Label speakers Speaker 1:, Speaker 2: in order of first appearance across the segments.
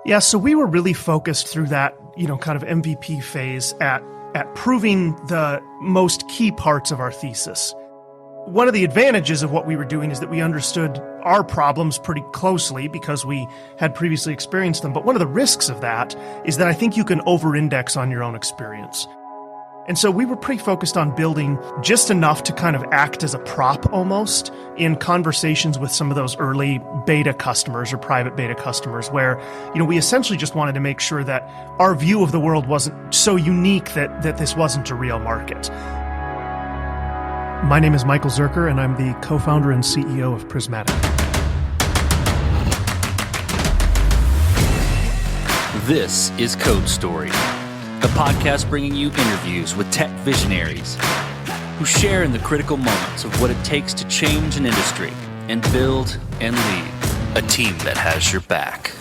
Speaker 1: Yeah, so we were really focused through that, kind of MVP phase at proving the most key parts of our thesis. One of the advantages of what we were doing is that we understood our problems pretty closely because we had previously experienced them. But one of the risks of that is that I think you can over-index on your own experience. And so we were pretty focused on building just enough to kind of act as a prop almost in conversations with some of those early beta customers or private beta customers where, we essentially just wanted to make sure that our view of the world wasn't so unique that this wasn't a real market. My name is Michael Zuercher, and I'm the co-founder and CEO of Prismatic.
Speaker 2: This is Code Story, a podcast bringing you interviews with tech visionaries who share in the critical moments of what it takes to change an industry and build and lead a team that has your back.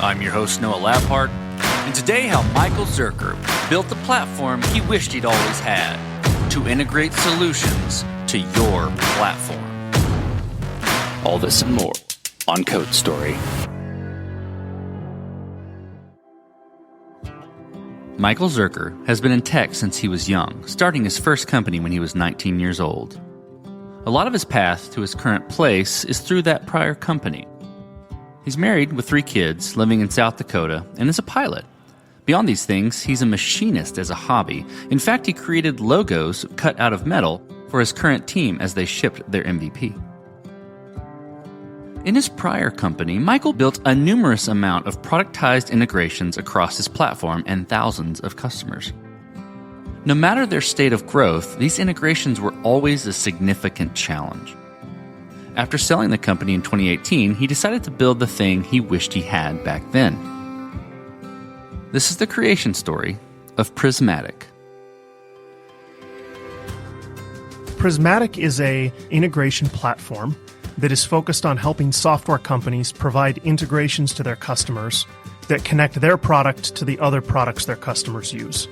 Speaker 2: I'm your host, Noah Labhart, and today how Michael Zuercher built the platform he wished he'd always had to integrate solutions to your platform. All this and more on Code Story. Michael Zuercher has been in tech since he was young, starting his first company when he was 19 years old. A lot of his path to his current place is through that prior company. He's married with 3 kids, living in South Dakota, and is a pilot. Beyond these things, he's a machinist as a hobby. In fact, he created logos cut out of metal for his current team as they shipped their MVP. In his prior company, Michael built a numerous amount of productized integrations across his platform and thousands of customers. No matter their state of growth, these integrations were always a significant challenge. After selling the company in 2018, he decided to build the thing he wished he had back then. This is the creation story of Prismatic.
Speaker 1: Prismatic is an integration platform that is focused on helping software companies provide integrations to their customers that connect their product to the other products their customers use.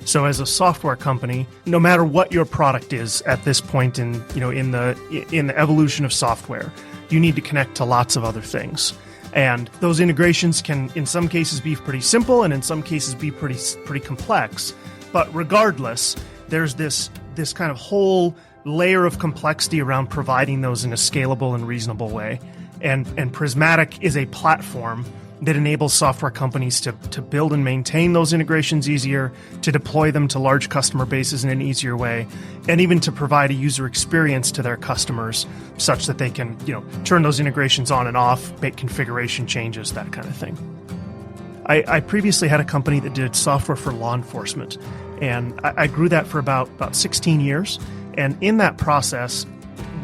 Speaker 1: So as a software company, no matter what your product is at this point in the evolution of software, you need to connect to lots of other things. And those integrations can, in some cases, be pretty simple, and in some cases, be pretty complex. But regardless, there's this kind of whole layer of complexity around providing those in a scalable and reasonable way. And Prismatic is a platform that enables software companies to build and maintain those integrations easier, to deploy them to large customer bases in an easier way, and even to provide a user experience to their customers such that they can, turn those integrations on and off, make configuration changes, that kind of thing. I previously had a company that did software for law enforcement, and I grew that for about 16 years. And in that process,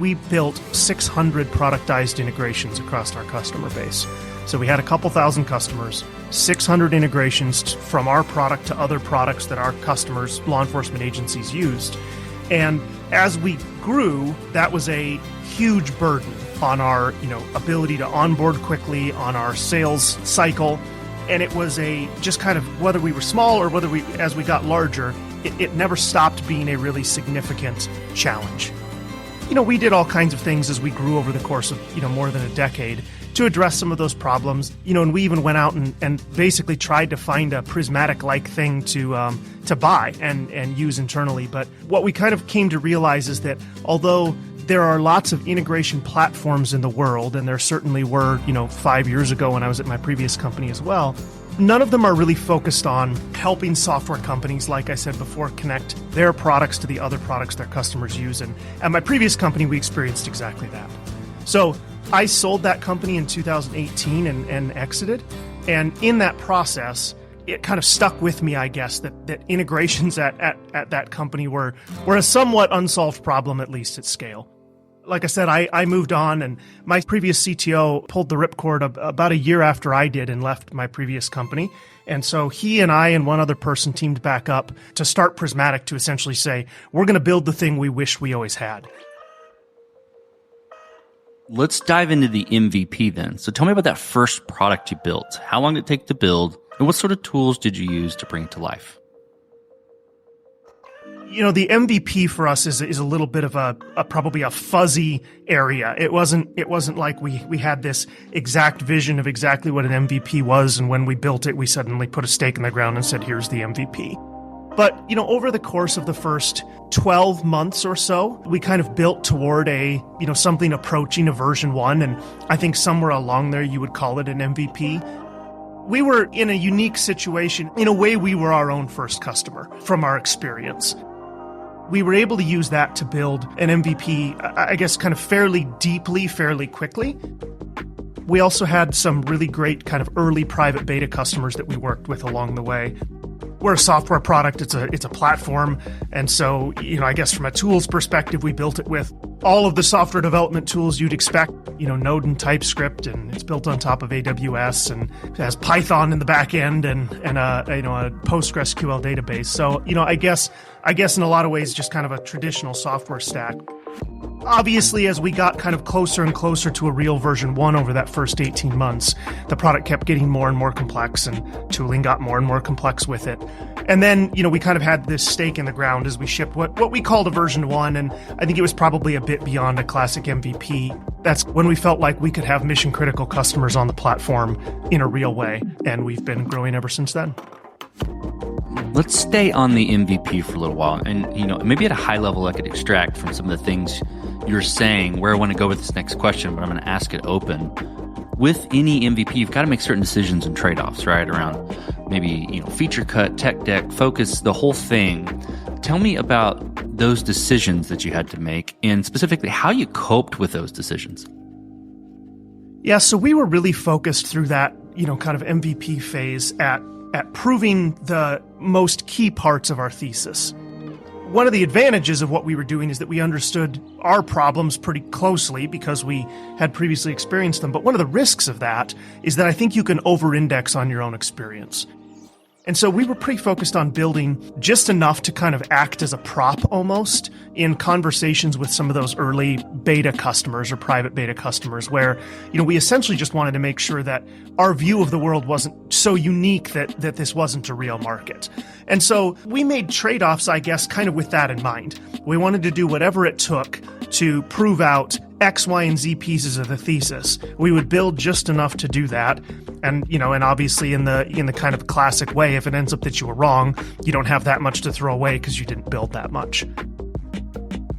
Speaker 1: we built 600 productized integrations across our customer base. So we had a couple thousand customers, 600 integrations from our product to other products that our customers, law enforcement agencies, used. And as we grew, that was a huge burden on our ability to onboard quickly, on our sales cycle. And it was just kind of, whether we were small or whether as we got larger, it never stopped being a really significant challenge. We did all kinds of things as we grew over the course of, more than a decade to address some of those problems. And we even went out and basically tried to find a Prismatic-like thing to buy and use internally. But what we kind of came to realize is that although there are lots of integration platforms in the world, and there certainly were, 5 years ago when I was at my previous company as well, none of them are really focused on helping software companies, like I said before, connect their products to the other products their customers use. And at my previous company, we experienced exactly that. So I sold that company in 2018 and exited. And in that process, it kind of stuck with me, I guess, that integrations at that company were a somewhat unsolved problem, at least at scale. Like I said, I moved on, and my previous CTO pulled the ripcord about a year after I did and left my previous company. And so he and I and one other person teamed back up to start Prismatic to essentially say, we're going to build the thing we wish we always had.
Speaker 2: Let's dive into the MVP then. So tell me about that first product you built. How long did it take to build, and what sort of tools did you use to bring it to life?
Speaker 1: The MVP for us is a little bit of a probably a fuzzy area. It wasn't like we had this exact vision of exactly what an MVP was, and when we built it, we suddenly put a stake in the ground and said, here's the MVP. But, over the course of the first 12 months or so, we kind of built toward something approaching a version 1, and I think somewhere along there you would call it an MVP. We were in a unique situation. In a way, we were our own first customer from our experience. We were able to use that to build an MVP, I guess, kind of fairly deeply, fairly quickly. We also had some really great kind of early private beta customers that we worked with along the way. We're a software product, it's a platform, and so, I guess from a tools perspective, we built it with all of the software development tools you'd expect, Node and TypeScript, and it's built on top of AWS, and it has Python in the back end and a PostgreSQL database. So, I guess in a lot of ways, just kind of a traditional software stack. Obviously, as we got kind of closer and closer to a real version 1 over that first 18 months, the product kept getting more and more complex, and tooling got more and more complex with it. And then, we kind of had this stake in the ground as we shipped what we called a version 1, and I think it was probably a bit beyond a classic MVP. That's when we felt like we could have mission-critical customers on the platform in a real way, and we've been growing ever since then.
Speaker 2: Let's stay on the MVP for a little while. And, maybe at a high level, I could extract from some of the things you're saying where I want to go with this next question, but I'm going to ask it open. With any MVP, you've got to make certain decisions and trade-offs, right? Around maybe, feature cut, tech deck, focus, the whole thing. Tell me about those decisions that you had to make and specifically how you coped with those decisions.
Speaker 1: Yeah, so we were really focused through that, kind of MVP phase at proving the most key parts of our thesis. One of the advantages of what we were doing is that we understood our problems pretty closely because we had previously experienced them. But one of the risks of that is that I think you can over-index on your own experience. And so we were pretty focused on building just enough to kind of act as a prop almost in conversations with some of those early beta customers or private beta customers where, we essentially just wanted to make sure that our view of the world wasn't so unique that this wasn't a real market. And so we made trade-offs, I guess, kind of with that in mind. We wanted to do whatever it took to prove out X, Y, and Z pieces of the thesis. We would build just enough to do that. And, and obviously in the kind of classic way, if it ends up that you were wrong, you don't have that much to throw away because you didn't build that much.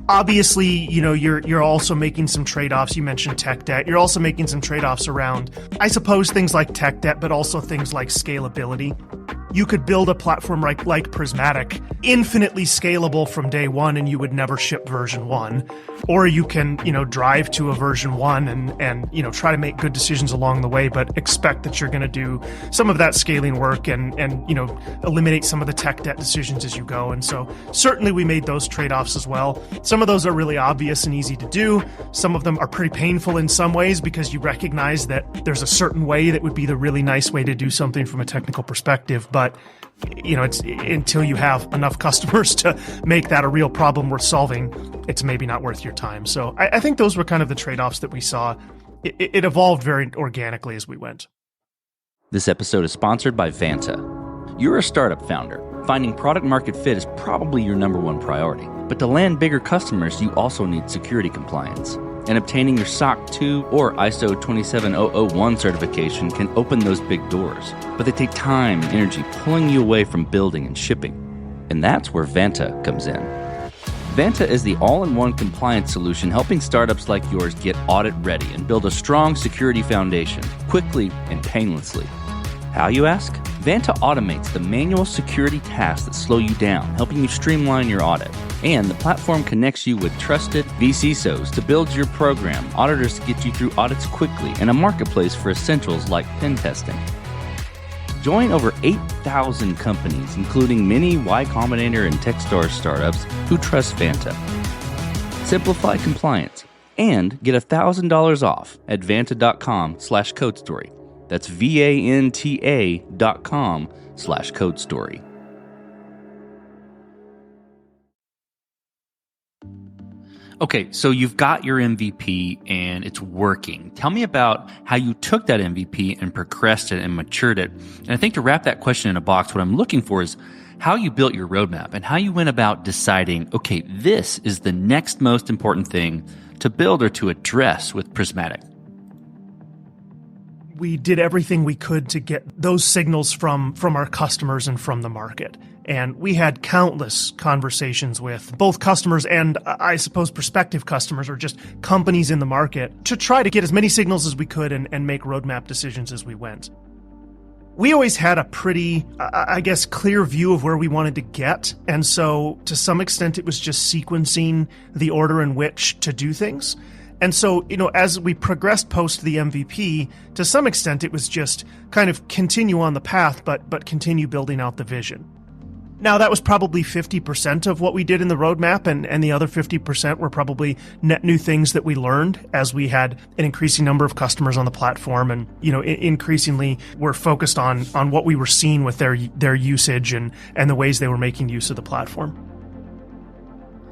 Speaker 1: Obviously, you're also making some trade-offs. You mentioned tech debt. You're also making some trade-offs around, I suppose, things like tech debt, but also things like scalability. You could build a platform like Prismatic, infinitely scalable from day one, and you would never ship version 1. Or you can, drive to a version 1 and try to make good decisions along the way, but expect that you're going to do some of that scaling work and eliminate some of the tech debt decisions as you go. And so certainly we made those trade-offs as well. Some of those are really obvious and easy to do. Some of them are pretty painful in some ways because you recognize that there's a certain way that would be the really nice way to do something from a technical perspective. But it's until you have enough customers to make that a real problem worth solving, it's maybe not worth your time. So I think those were kind of the trade-offs that we saw. It evolved very organically as we went.
Speaker 2: This episode is sponsored by Vanta. You're a startup founder. Finding product market fit is probably your number one priority. But to land bigger customers, you also need security compliance. And obtaining your SOC 2 or ISO 27001 certification can open those big doors. But they take time and energy pulling you away from building and shipping. And that's where Vanta comes in. Vanta is the all-in-one compliance solution helping startups like yours get audit ready and build a strong security foundation quickly and painlessly. How, you ask? Vanta automates the manual security tasks that slow you down, helping you streamline your audit. And the platform connects you with trusted vCISOs to build your program, auditors to get you through audits quickly, and a marketplace for essentials like pen testing. Join over 8,000 companies, including many Y Combinator and Techstars startups who trust Vanta. Simplify compliance and get $1,000 off at vanta.com/codestory. That's VANTA.com/codestory. Okay, so you've got your MVP and it's working. Tell me about how you took that MVP and progressed it and matured it. And I think to wrap that question in a box, what I'm looking for is how you built your roadmap and how you went about deciding, okay, this is the next most important thing to build or to address with Prismatic.
Speaker 1: We did everything we could to get those signals from our customers and from the market. And we had countless conversations with both customers and, I suppose, prospective customers or just companies in the market to try to get as many signals as we could and make roadmap decisions as we went. We always had a pretty, clear view of where we wanted to get. And so to some extent, it was just sequencing the order in which to do things. And so, as we progressed post the MVP, to some extent, it was just kind of continue on the path, but continue building out the vision. Now, that was probably 50% of what we did in the roadmap, and the other 50% were probably net new things that we learned as we had an increasing number of customers on the platform. And, increasingly, we're focused on what we were seeing with their usage and the ways they were making use of the platform.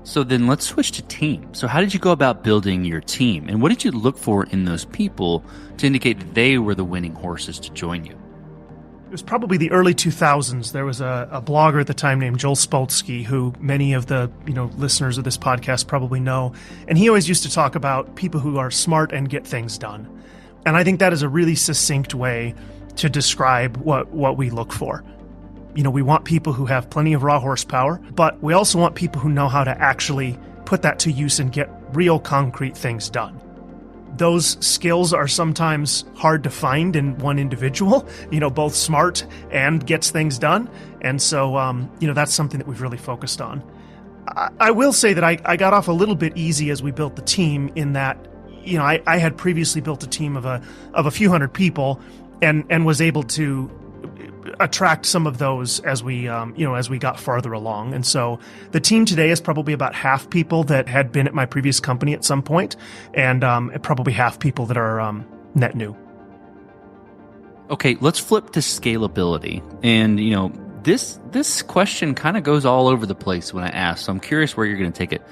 Speaker 2: So then let's switch to team. So how did you go about building your team? And what did you look for in those people to indicate that they were the winning horses to join you?
Speaker 1: It was probably the early 2000s. There was a blogger at the time named Joel Spolsky, who many of the listeners of this podcast probably know. And he always used to talk about people who are smart and get things done. And I think that is a really succinct way to describe what we look for. We want people who have plenty of raw horsepower, but we also want people who know how to actually put that to use and get real concrete things done. Those skills are sometimes hard to find in one individual, both smart and gets things done. And so, that's something that we've really focused on. I will say that I got off a little bit easy as we built the team in that, I had previously built a team of a few hundred people and was able to attract some of those as we got farther along. And so the team today is probably about half people that had been at my previous company at some point, and probably half people that are net new.
Speaker 2: Okay, let's flip to scalability. And, this question kind of goes all over the place when I ask, so I'm curious where you're going to take it.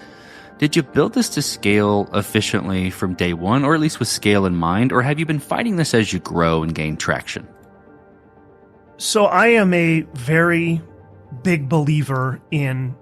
Speaker 2: Did you build this to scale efficiently from day one, or at least with scale in mind, or have you been fighting this as you grow and gain traction?
Speaker 1: So I am a very big believer in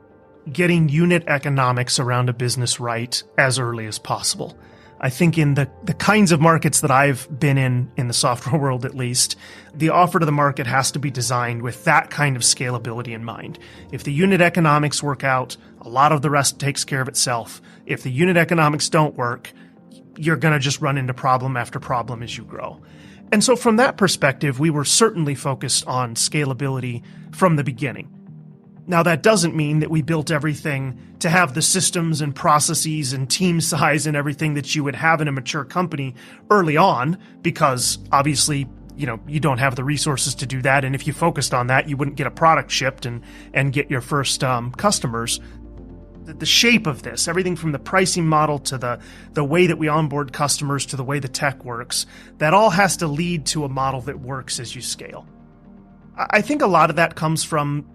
Speaker 1: getting unit economics around a business right as early as possible. I think in the kinds of markets that I've been in the software world at least, the offer to the market has to be designed with that kind of scalability in mind. If the unit economics work out, a lot of the rest takes care of itself. If the unit economics don't work, you're going to just run into problem after problem as you grow. And so from that perspective, we were certainly focused on scalability from the beginning. Now, that doesn't mean that we built everything to have the systems and processes and team size and everything that you would have in a mature company early on, because obviously, you don't have the resources to do that. And if you focused on that, you wouldn't get a product shipped and get your first customers. The shape of this, everything from the pricing model to the way that we onboard customers to the way the tech works, that all has to lead to a model that works as you scale. I think a lot of that comes from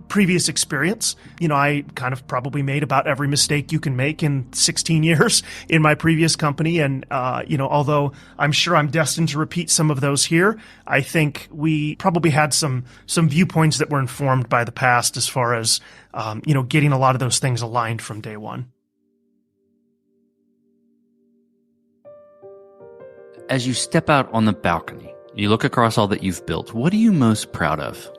Speaker 1: previous experience. I kind of probably made about every mistake you can make in 16 years in my previous company. And, although I'm sure I'm destined to repeat some of those here, I think we probably had some viewpoints that were informed by the past as far as, getting a lot of those things aligned from day one.
Speaker 2: As you step out on the balcony, you look across all that you've built, what are you most proud of?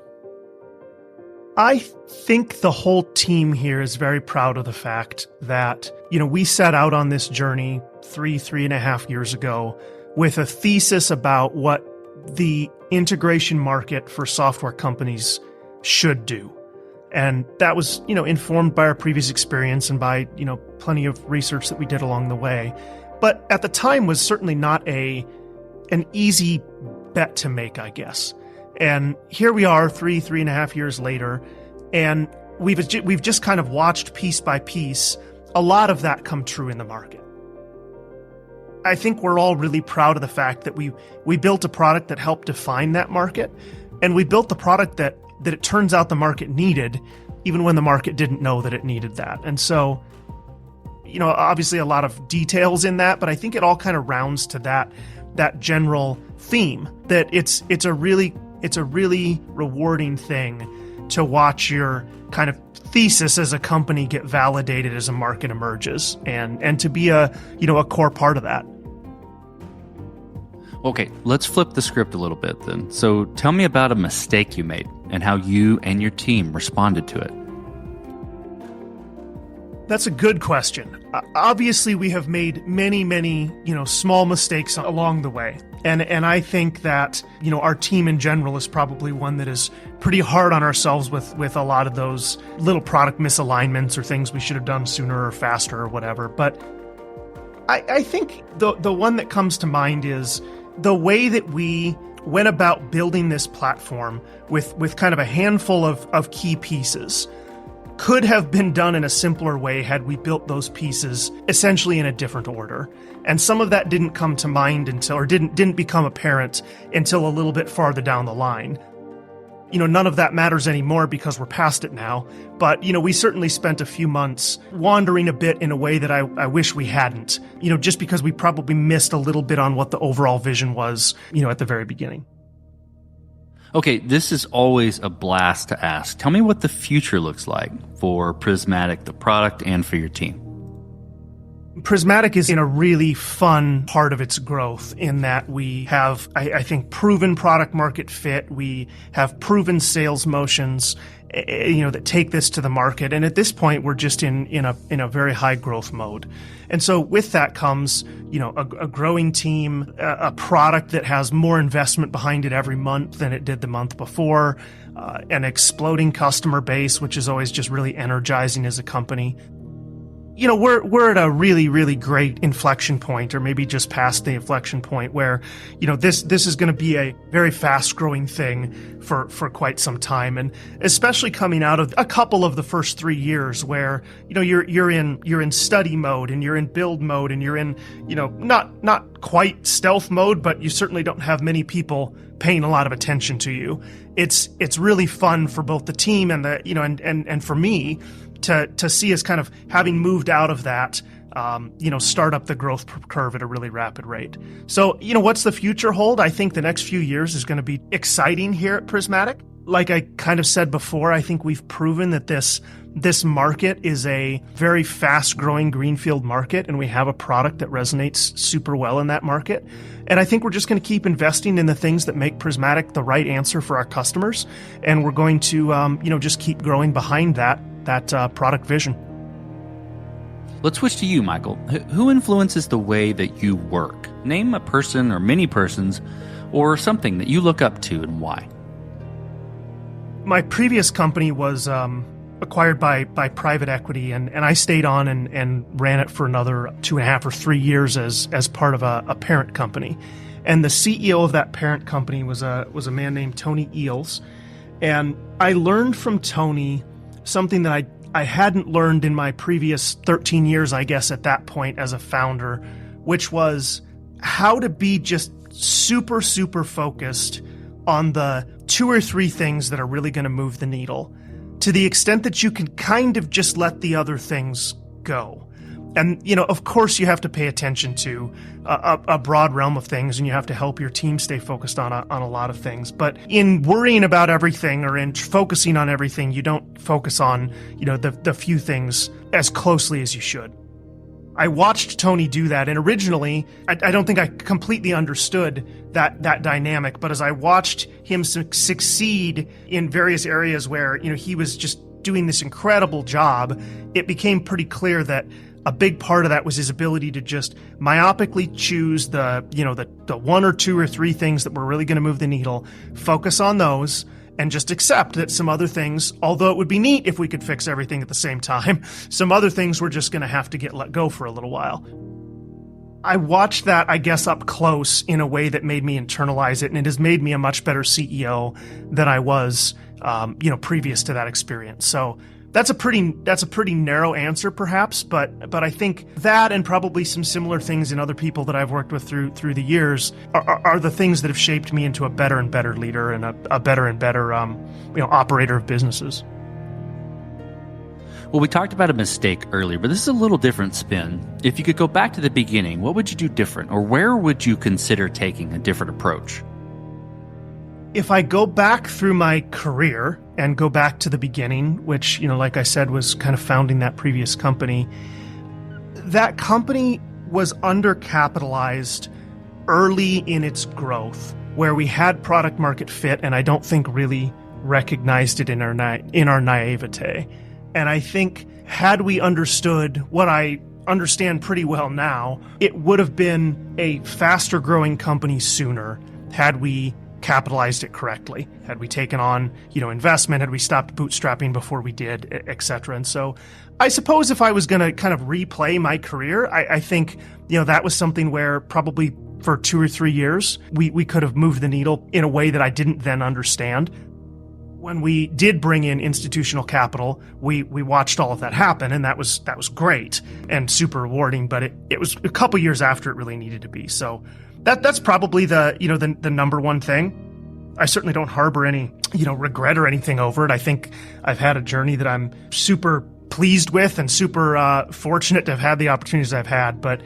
Speaker 1: I think the whole team here is very proud of the fact that, we set out on this journey 3.5 years ago with a thesis about what the integration market for software companies should do. And that was, informed by our previous experience and by, plenty of research that we did along the way. But at the time was certainly not an easy bet to make, I guess. And here we are 3.5 years later, and we've just kind of watched piece by piece a lot of that come true in the market. I think we're all really proud of the fact that we built a product that helped define that market, and we built the product that it turns out the market needed, even when the market didn't know that it needed that. And so, obviously a lot of details in that, but I think it all kind of rounds to that general theme that it's a really rewarding thing to watch your kind of thesis as a company get validated as a market emerges, and to be a core part of that.
Speaker 2: Okay, let's flip the script a little bit then. So tell me about a mistake you made and how you and your team responded to it.
Speaker 1: That's a good question. Obviously, we have made many, small mistakes along the way. And I think that, our team in general is probably one that is pretty hard on ourselves with a lot of those little product misalignments or things we should have done sooner or faster or whatever. But I think the one that comes to mind is the way that we went about building this platform with kind of a handful of key pieces could have been done in a simpler way had we built those pieces essentially in a different order. And some of that didn't come to mind or didn't become apparent until a little bit farther down the line. None of that matters anymore because we're past it now. But, we certainly spent a few months wandering a bit in a way that I wish we hadn't, just because we probably missed a little bit on what the overall vision was, at the very beginning.
Speaker 2: Okay, this is always a blast to ask. Tell me what the future looks like for Prismatic, the product, and for your team.
Speaker 1: Prismatic is in a really fun part of its growth in that we have, I think, proven product market fit. We have proven sales motions, that take this to the market. And at this point, we're just in a very high growth mode. And so with that comes, a growing team, a product that has more investment behind it every month than it did the month before, an exploding customer base, which is always just really energizing as a company. We're at a really, really great inflection point, or maybe just past the inflection point where, this is going to be a very fast growing thing for quite some time. And especially coming out of a couple of the first 3 years where, you're in study mode and you're in build mode and you're in, not quite stealth mode, but you certainly don't have many people paying a lot of attention to you. It's really fun for both the team and and for me to see us kind of having moved out of that, start up the growth curve at a really rapid rate. So, what's the future hold? I think the next few years is going to be exciting here at Prismatic. Like I kind of said before, I think we've proven that this market is a very fast-growing greenfield market, and we have a product that resonates super well in that market. And I think we're just going to keep investing in the things that make Prismatic the right answer for our customers, and we're going to, just keep growing behind that product vision.
Speaker 2: Let's switch to you, Michael. Who influences the way that you work? Name a person or many persons or something that you look up to and why.
Speaker 1: My previous company was acquired by private equity, and I stayed on and ran it for another 2.5 or 3 years as part of a parent company. And the CEO of that parent company was a man named Tony Eels. And I learned from Tony something that I hadn't learned in my previous 13 years, I guess, at that point as a founder, which was how to be just super, super focused on the 2 or 3 things that are really going to move the needle, to the extent that you can kind of just let the other things go. And, of course, you have to pay attention to a broad realm of things, and you have to help your team stay focused on a lot of things. But in worrying about everything or in focusing on everything, you don't focus on, the few things as closely as you should. I watched Tony do that, and originally, I don't think I completely understood that dynamic. But as I watched him succeed in various areas where, he was just doing this incredible job, it became pretty clear that a big part of that was his ability to just myopically choose the 1 or 2 or 3 things that were really going to move the needle, focus on those, and just accept that some other things, although it would be neat if we could fix everything at the same time, some other things were just going to have to get let go for a little while. I watched that, I guess, up close in a way that made me internalize it, and it has made me a much better CEO than I was, previous to that experience. So that's a pretty narrow answer, perhaps, but I think that and probably some similar things in other people that I've worked with through the years are the things that have shaped me into a better and better leader and a better and better operator of businesses.
Speaker 2: Well, we talked about a mistake earlier, but this is a little different spin. If you could go back to the beginning, what would you do different? Or where would you consider taking a different approach?
Speaker 1: If I go back through my career and go back to the beginning, which, like I said, was kind of founding that previous company, that company was undercapitalized early in its growth, where we had product market fit, and I don't think really recognized it in our naivete. And I think had we understood what I understand pretty well now, it would have been a faster growing company sooner had we capitalized it correctly, had we taken on, investment, had we stopped bootstrapping before we did, et cetera. And so I suppose if I was going to kind of replay my career, I think, that was something where probably for 2 or 3 years, we could have moved the needle in a way that I didn't then understand. When we did bring in institutional capital, we watched all of that happen, and that was great and super rewarding, but it was a couple years after it really needed to be. So that's probably the number one thing. I certainly don't harbor any, regret or anything over it. I think I've had a journey that I'm super pleased with and super fortunate to have had the opportunities I've had. But,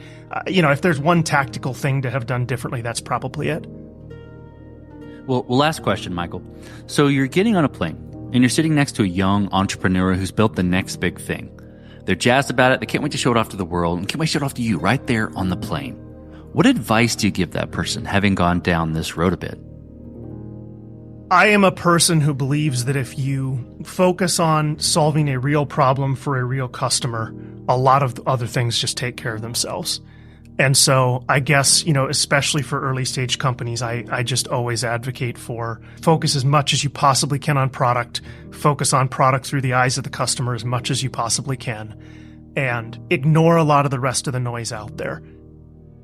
Speaker 1: if there's one tactical thing to have done differently, that's probably it.
Speaker 2: Well, last question, Michael. So you're getting on a plane and you're sitting next to a young entrepreneur who's built the next big thing. They're jazzed about it. They can't wait to show it off to the world and can't wait to show it off to you right there on the plane. What advice do you give that person, having gone down this road a bit?
Speaker 1: I am a person who believes that if you focus on solving a real problem for a real customer, a lot of other things just take care of themselves. And so I guess, especially for early stage companies, I just always advocate for focus as much as you possibly can on product, focus on product through the eyes of the customer as much as you possibly can, and ignore a lot of the rest of the noise out there.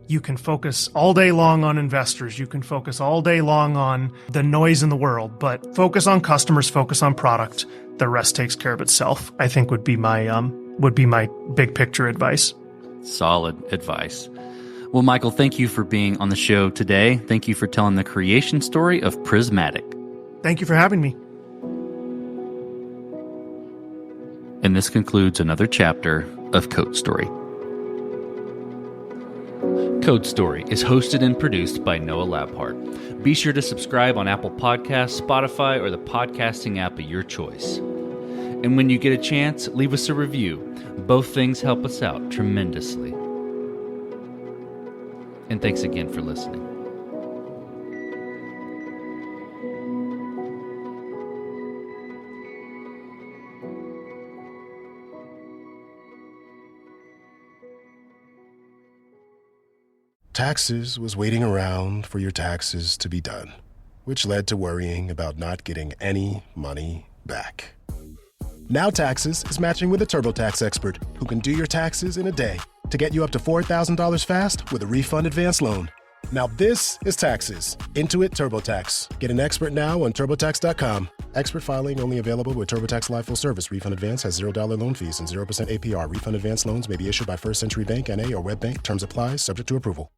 Speaker 1: You can focus all day long on investors. You can focus all day long on the noise in the world, but focus on customers, focus on product. The rest takes care of itself, I think would be my big picture advice.
Speaker 2: Solid advice. Well, Michael, thank you for being on the show today. Thank you for telling the creation story of Prismatic.
Speaker 1: Thank you for having me.
Speaker 2: And this concludes another chapter of Code Story. Code Story is hosted and produced by Noah Labhart. Be sure to subscribe on Apple Podcasts, Spotify, or the podcasting app of your choice. And when you get a chance, leave us a review. Both things help us out tremendously. And thanks again for listening.
Speaker 3: Taxes was waiting around for your taxes to be done, which led to worrying about not getting any money back. Now Taxes is matching with a TurboTax expert who can do your taxes in a day to get you up to $4,000 fast with a refund advance loan. Now this is Taxes. Intuit TurboTax. Get an expert now on TurboTax.com. Expert filing only available with TurboTax Live Full Service. Refund advance has $0 loan fees and 0% APR. Refund advance loans may be issued by First Century Bank N.A. or WebBank. Terms apply. Subject to approval.